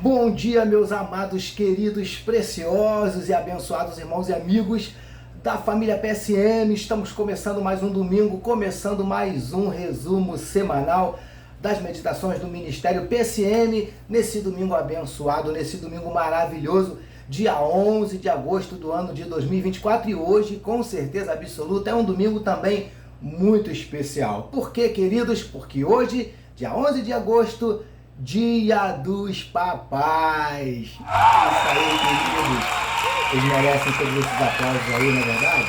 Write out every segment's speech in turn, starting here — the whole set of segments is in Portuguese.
Bom dia, meus amados, queridos, preciosos e abençoados irmãos e amigos da família PSM. Estamos começando mais um domingo, começando mais um resumo semanal das meditações do Ministério PSM, nesse domingo abençoado, nesse domingo maravilhoso, dia 11 de agosto do ano de 2024. E hoje, com certeza absoluta, é um domingo também muito especial. Por quê, queridos? Porque hoje, dia 11 de agosto, Dia dos Papais. Isso aí, queridos. Eles merecem todos esses aplausos aí, não é verdade?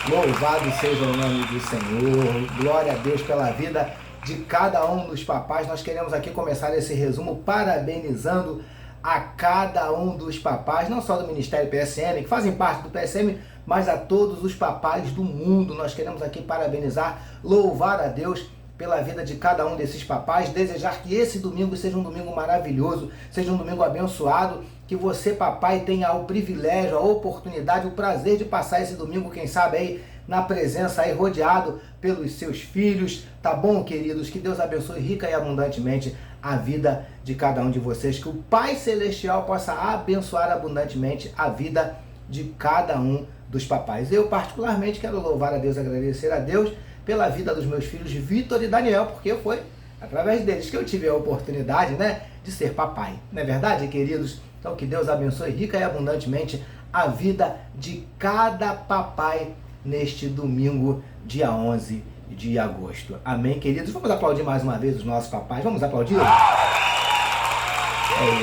Louvado seja o nome do Senhor. Glória a Deus pela vida de cada um dos papais. Nós queremos aqui começar esse resumo parabenizando a cada um dos papais, não só do Ministério PSM, que fazem parte do PSM, mas a todos os papais do mundo. Nós queremos aqui parabenizar, louvar a Deus pela vida de cada um desses papais, desejar que esse domingo seja um domingo maravilhoso, seja um domingo abençoado, que você, papai, tenha o privilégio, a oportunidade, o prazer de passar esse domingo, quem sabe aí, na presença aí, rodeado pelos seus filhos, tá bom, queridos? Que Deus abençoe rica e abundantemente a vida de cada um de vocês, que o Pai Celestial possa abençoar abundantemente a vida de cada um dos papais. Eu, particularmente, quero louvar a Deus, agradecer a Deus pela vida dos meus filhos Vitor e Daniel, porque foi através deles que eu tive a oportunidade, de ser papai. Não é verdade, queridos? Então, que Deus abençoe rica e abundantemente a vida de cada papai neste domingo, dia 11 de agosto. Amém, queridos? Vamos aplaudir mais uma vez os nossos papais. Vamos aplaudir? É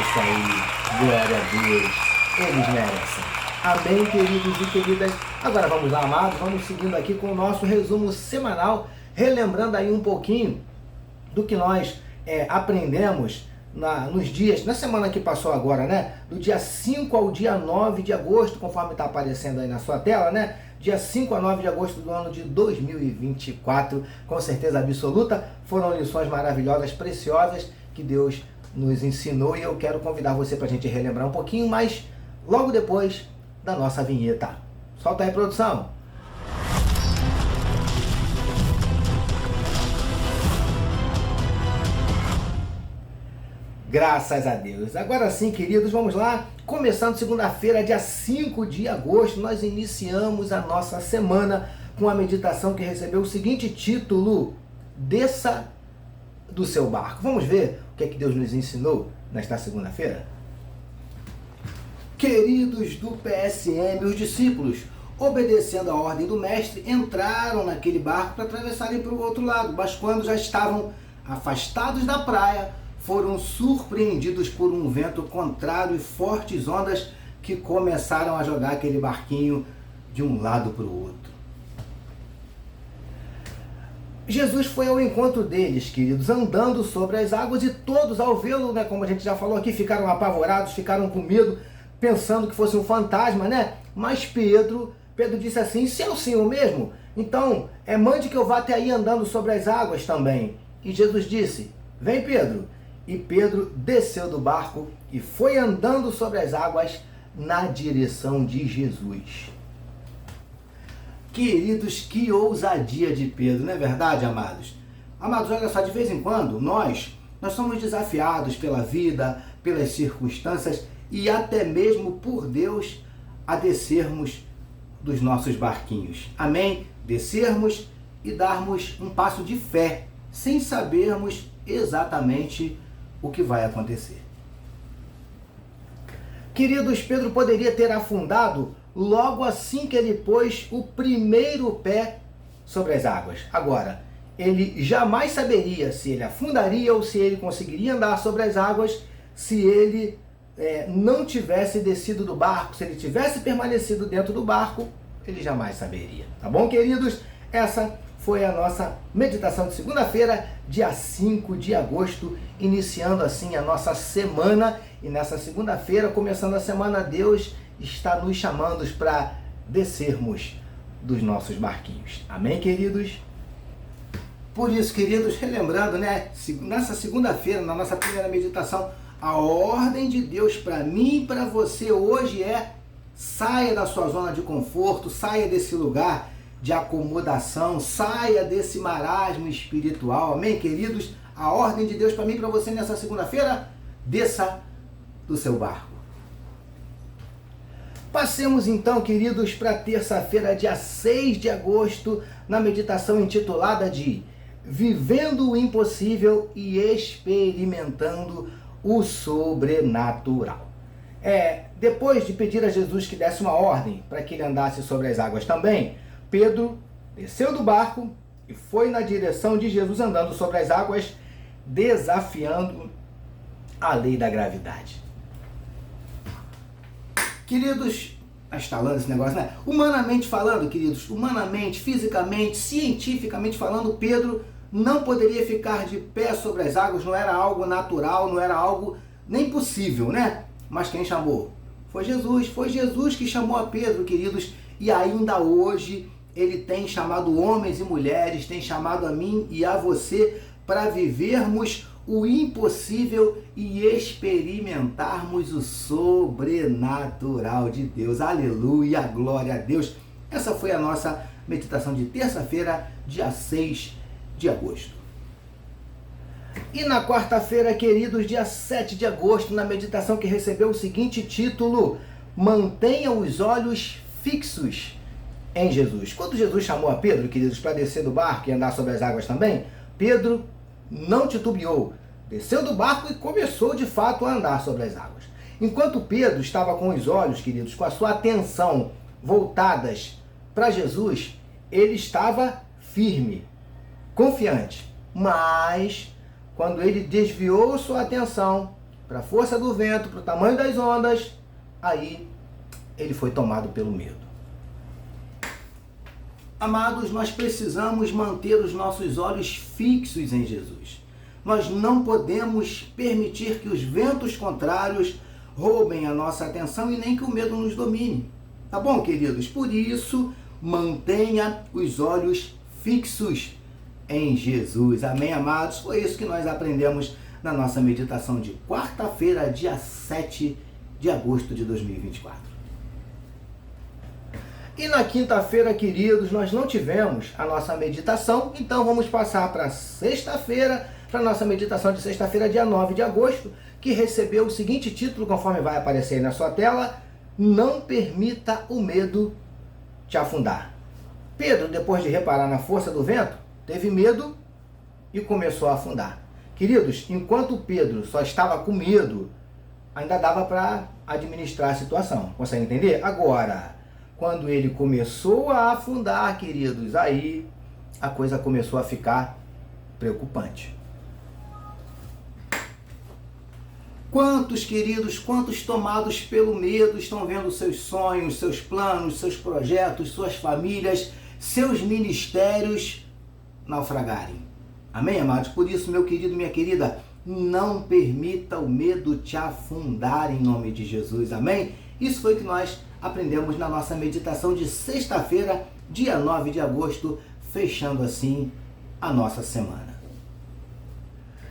isso aí. Glória a Deus. Eles merecem. Amém, queridos e queridas. Agora vamos lá, amados, vamos seguindo aqui com o nosso resumo semanal, relembrando aí um pouquinho do que nós aprendemos nos dias, na semana que passou agora, do dia 5 ao dia 9 de agosto, conforme está aparecendo aí na sua tela, dia 5 a 9 de agosto do ano de 2024, com certeza absoluta, foram lições maravilhosas, preciosas, que Deus nos ensinou, e eu quero convidar você para a gente relembrar um pouquinho, mas logo depois da nossa vinheta. Solta aí, produção. Graças a Deus. Agora sim, queridos, vamos lá. Começando segunda-feira, dia 5 de agosto, nós iniciamos a nossa semana com a meditação que recebeu o seguinte título: Desça do seu barco. Vamos ver o que é que Deus nos ensinou nesta segunda-feira? Queridos do PSM, os discípulos, obedecendo a ordem do mestre, entraram naquele barco para atravessarem para o outro lado, mas quando já estavam afastados da praia, foram surpreendidos por um vento contrário e fortes ondas que começaram a jogar aquele barquinho de um lado para o outro. Jesus foi ao encontro deles, queridos, andando sobre as águas, e todos, ao vê-lo, como a gente já falou aqui, ficaram apavorados, ficaram com medo, pensando que fosse um fantasma, Mas Pedro disse assim: se é o Senhor mesmo, então mande que eu vá até aí andando sobre as águas também. E Jesus disse: vem, Pedro. E Pedro desceu do barco e foi andando sobre as águas na direção de Jesus. Queridos, que ousadia de Pedro, não é verdade, amados? Amados, olha só, de vez em quando nós somos desafiados pela vida, pelas circunstâncias e até mesmo por Deus a descermos dos nossos barquinhos. Amém? Descermos e darmos um passo de fé, sem sabermos exatamente o que vai acontecer. Queridos, Pedro poderia ter afundado logo assim que ele pôs o primeiro pé sobre as águas. Agora, ele jamais saberia se ele afundaria ou se ele conseguiria andar sobre as águas se ele não tivesse descido do barco, se ele tivesse permanecido dentro do barco, ele jamais saberia. Tá bom, queridos? Essa foi a nossa meditação de segunda-feira, dia 5 de agosto, iniciando assim a nossa semana. E nessa segunda-feira, começando a semana, Deus está nos chamando para descermos dos nossos barquinhos. Amém, queridos? Por isso, queridos, relembrando, nessa segunda-feira, na nossa primeira meditação, a ordem de Deus para mim e para você hoje saia da sua zona de conforto, saia desse lugar de acomodação, saia desse marasmo espiritual. Amém, queridos? A ordem de Deus para mim e para você nessa segunda-feira: desça do seu barco. Passemos então, queridos, para terça-feira, dia 6 de agosto, na meditação intitulada de Vivendo o Impossível e Experimentando o Sobrenatural. Depois de pedir a Jesus que desse uma ordem para que ele andasse sobre as águas também, Pedro desceu do barco e foi na direção de Jesus andando sobre as águas, desafiando a lei da gravidade. Queridos, está falando esse negócio, né? Humanamente falando, queridos, humanamente, fisicamente, cientificamente falando, Pedro não poderia ficar de pé sobre as águas, não era algo natural, não era algo nem possível, né? Mas quem chamou? Foi Jesus que chamou a Pedro, queridos, e ainda hoje ele tem chamado homens e mulheres, tem chamado a mim e a você para vivermos o impossível e experimentarmos o sobrenatural de Deus. Aleluia, glória a Deus. Essa foi a nossa meditação de terça-feira, dia 6 de agosto. E na quarta-feira, queridos, dia 7 de agosto, na meditação que recebeu o seguinte título: Mantenha os olhos fixos em Jesus. Quando Jesus chamou a Pedro, queridos, para descer do barco e andar sobre as águas também, Pedro não titubeou, desceu do barco e começou de fato a andar sobre as águas. Enquanto Pedro estava com os olhos, queridos, com a sua atenção voltadas para Jesus, ele estava firme, confiante. Mas quando ele desviou sua atenção para a força do vento, para o tamanho das ondas, aí ele foi tomado pelo medo. Amados, nós precisamos manter os nossos olhos fixos em Jesus. Nós não podemos permitir que os ventos contrários roubem a nossa atenção e nem que o medo nos domine. Tá bom, queridos? Por isso, mantenha os olhos fixos em Jesus. Amém, amados? Foi isso que nós aprendemos na nossa meditação de quarta-feira, dia 7 de agosto de 2024. E na quinta-feira, queridos, nós não tivemos a nossa meditação, então vamos passar para sexta-feira, para a nossa meditação de sexta-feira, dia 9 de agosto, que recebeu o seguinte título, conforme vai aparecer aí na sua tela: Não permita o medo te afundar. Pedro, depois de reparar na força do vento, teve medo e começou a afundar. Queridos, enquanto Pedro só estava com medo, ainda dava para administrar a situação. Consegue entender? Agora, quando ele começou a afundar, queridos, aí a coisa começou a ficar preocupante. Quantos, queridos, quantos tomados pelo medo estão vendo seus sonhos, seus planos, seus projetos, suas famílias, seus ministérios naufragarem? Amém, amados? Por isso, meu querido, minha querida, não permita o medo te afundar em nome de Jesus. Amém? Isso foi o que nós aprendemos na nossa meditação de sexta-feira, dia 9 de agosto, fechando assim a nossa semana.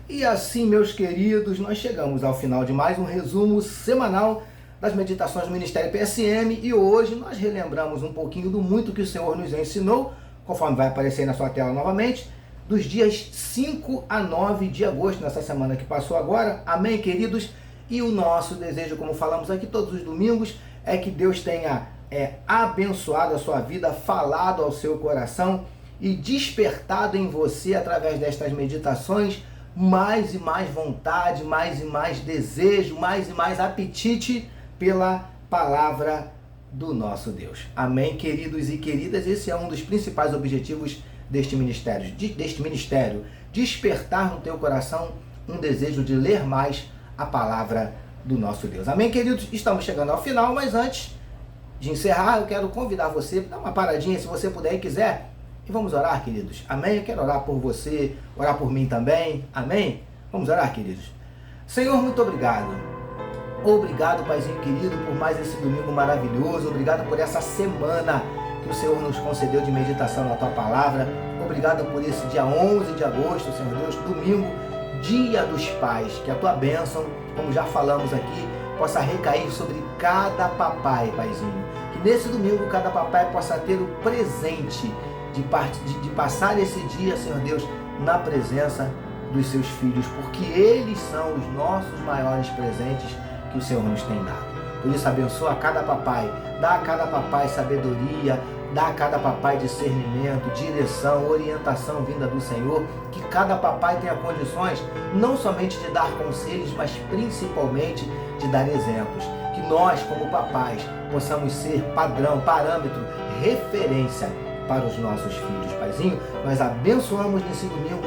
E assim, meus queridos, nós chegamos ao final de mais um resumo semanal das meditações do Ministério PSM, e hoje nós relembramos um pouquinho do muito que o Senhor nos ensinou, conforme vai aparecer aí na sua tela novamente, dos dias 5 a 9 de agosto, nessa semana que passou agora. Amém, queridos? E o nosso desejo, como falamos aqui todos os domingos, é que Deus tenha abençoado a sua vida, falado ao seu coração e despertado em você, através destas meditações, mais e mais vontade, mais e mais desejo, mais e mais apetite pela palavra do nosso Deus. Amém, queridos e queridas? Esse é um dos principais objetivos deste ministério, despertar no teu coração um desejo de ler mais a palavra do nosso Deus. Amém, queridos? Estamos chegando ao final, mas antes de encerrar, eu quero convidar você a dar uma paradinha, se você puder e quiser, e vamos orar, queridos. Amém? Eu quero orar por você, orar por mim também. Amém? Vamos orar, queridos. Senhor, muito obrigado. Obrigado, Paizinho querido, por mais esse domingo maravilhoso. Obrigado por essa semana que o Senhor nos concedeu de meditação na Tua Palavra. Obrigado por esse dia 11 de agosto, Senhor Deus, domingo, Dia dos Pais. Que a Tua bênção, como já falamos aqui, possa recair sobre cada papai, Paizinho. Que nesse domingo cada papai possa ter o presente de passar esse dia, Senhor Deus, na presença dos seus filhos, porque eles são os nossos maiores presentes que o Senhor nos tem dado. Por isso, abençoa cada papai, dá a cada papai sabedoria, dá a cada papai discernimento, direção, orientação vinda do Senhor, que cada papai tenha condições não somente de dar conselhos, mas principalmente de dar exemplos. Que nós, como papais, possamos ser padrão, parâmetro, referência para os nossos filhos. Paizinho, nós abençoamos nesse domingo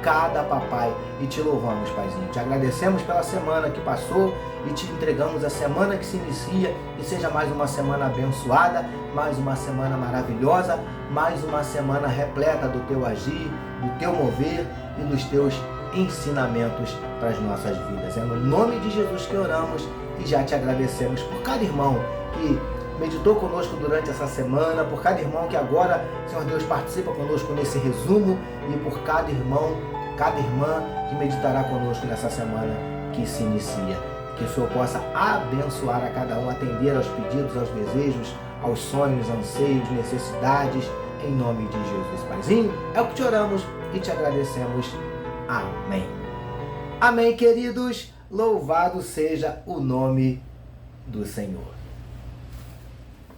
cada papai e te louvamos, Paizinho. Te agradecemos pela semana que passou e te entregamos a semana que se inicia, e seja mais uma semana abençoada, mais uma semana maravilhosa, mais uma semana repleta do teu agir, do teu mover e dos teus ensinamentos para as nossas vidas. É no nome de Jesus que oramos e já te agradecemos por cada irmão que meditou conosco durante essa semana, por cada irmão que agora, Senhor Deus, participa conosco nesse resumo, e por cada irmão, cada irmã que meditará conosco nessa semana que se inicia. Que o Senhor possa abençoar a cada um, atender aos pedidos, aos desejos, aos sonhos, anseios, necessidades, em nome de Jesus. Paizinho, é o que te oramos e te agradecemos. Amém. Amém, queridos. Louvado seja o nome do Senhor.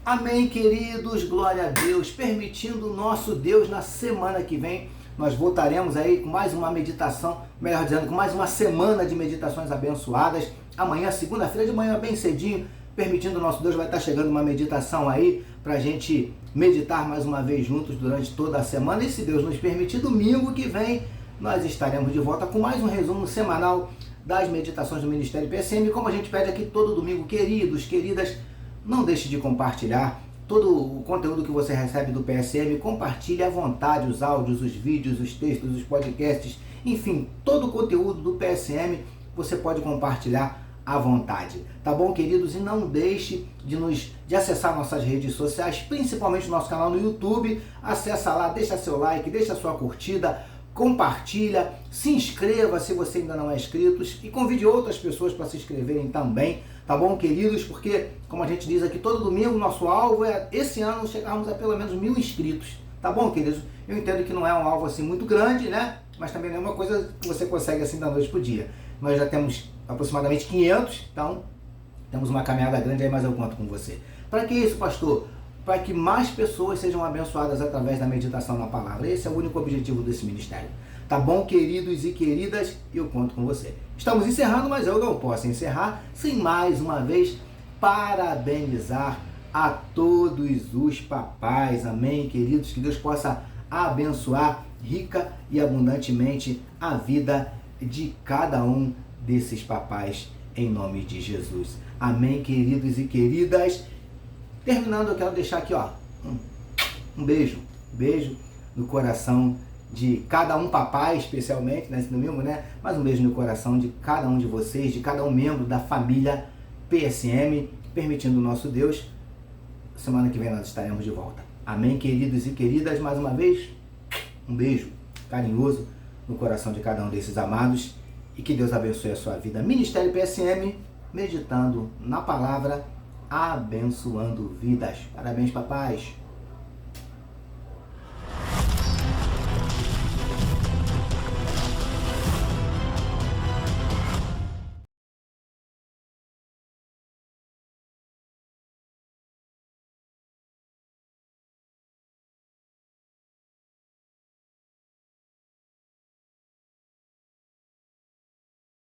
Amém, queridos. Glória a Deus. Permitindo o nosso Deus, na semana que vem, nós voltaremos aí com mais uma meditação, melhor dizendo, com mais uma semana de meditações abençoadas. Amanhã, segunda-feira de manhã, bem cedinho, permitindo o nosso Deus, vai estar chegando uma meditação aí para a gente meditar mais uma vez juntos durante toda a semana. E se Deus nos permitir, domingo que vem, nós estaremos de volta com mais um resumo semanal das meditações do Ministério PSM. Como a gente pede aqui todo domingo, queridos, queridas, não deixe de compartilhar todo o conteúdo que você recebe do PSM. Compartilhe à vontade os áudios, os vídeos, os textos, os podcasts, enfim, todo o conteúdo do PSM você pode compartilhar à vontade, tá bom, queridos? E não deixe de acessar nossas redes sociais, principalmente o nosso canal no YouTube. Acessa lá, deixa seu like, deixa sua curtida, compartilha, se inscreva se você ainda não é inscrito e convide outras pessoas para se inscreverem também, tá bom, queridos? Porque, como a gente diz aqui todo domingo, nosso alvo é, esse ano, chegarmos a pelo menos 1000 inscritos, tá bom, queridos? Eu entendo que não é um alvo assim muito grande, né? Mas também não é uma coisa que você consegue assim da noite pro dia. Nós já temos aproximadamente 500, então temos uma caminhada grande aí, mas eu conto com você. Para que isso, pastor? Para que mais pessoas sejam abençoadas através da meditação na palavra. Esse é o único objetivo desse ministério. Tá bom, queridos e queridas? Eu conto com você. Estamos encerrando, mas eu não posso encerrar sem mais uma vez parabenizar a todos os papais. Amém, queridos? Que Deus possa abençoar rica e abundantemente a vida de cada um desses papais, em nome de Jesus. Amém, queridos e queridas? Terminando, eu quero deixar aqui, ó, um beijo no coração de cada um papai, especialmente nesse domingo, né? Mas um beijo no coração de cada um de vocês, de cada um membro da família PSM, permitindo o nosso Deus. Semana que vem nós estaremos de volta. Amém, queridos e queridas? Mais uma vez, um beijo carinhoso no coração de cada um desses amados, e que Deus abençoe a sua vida. Ministério PSM, meditando na palavra, abençoando vidas. Parabéns, papais!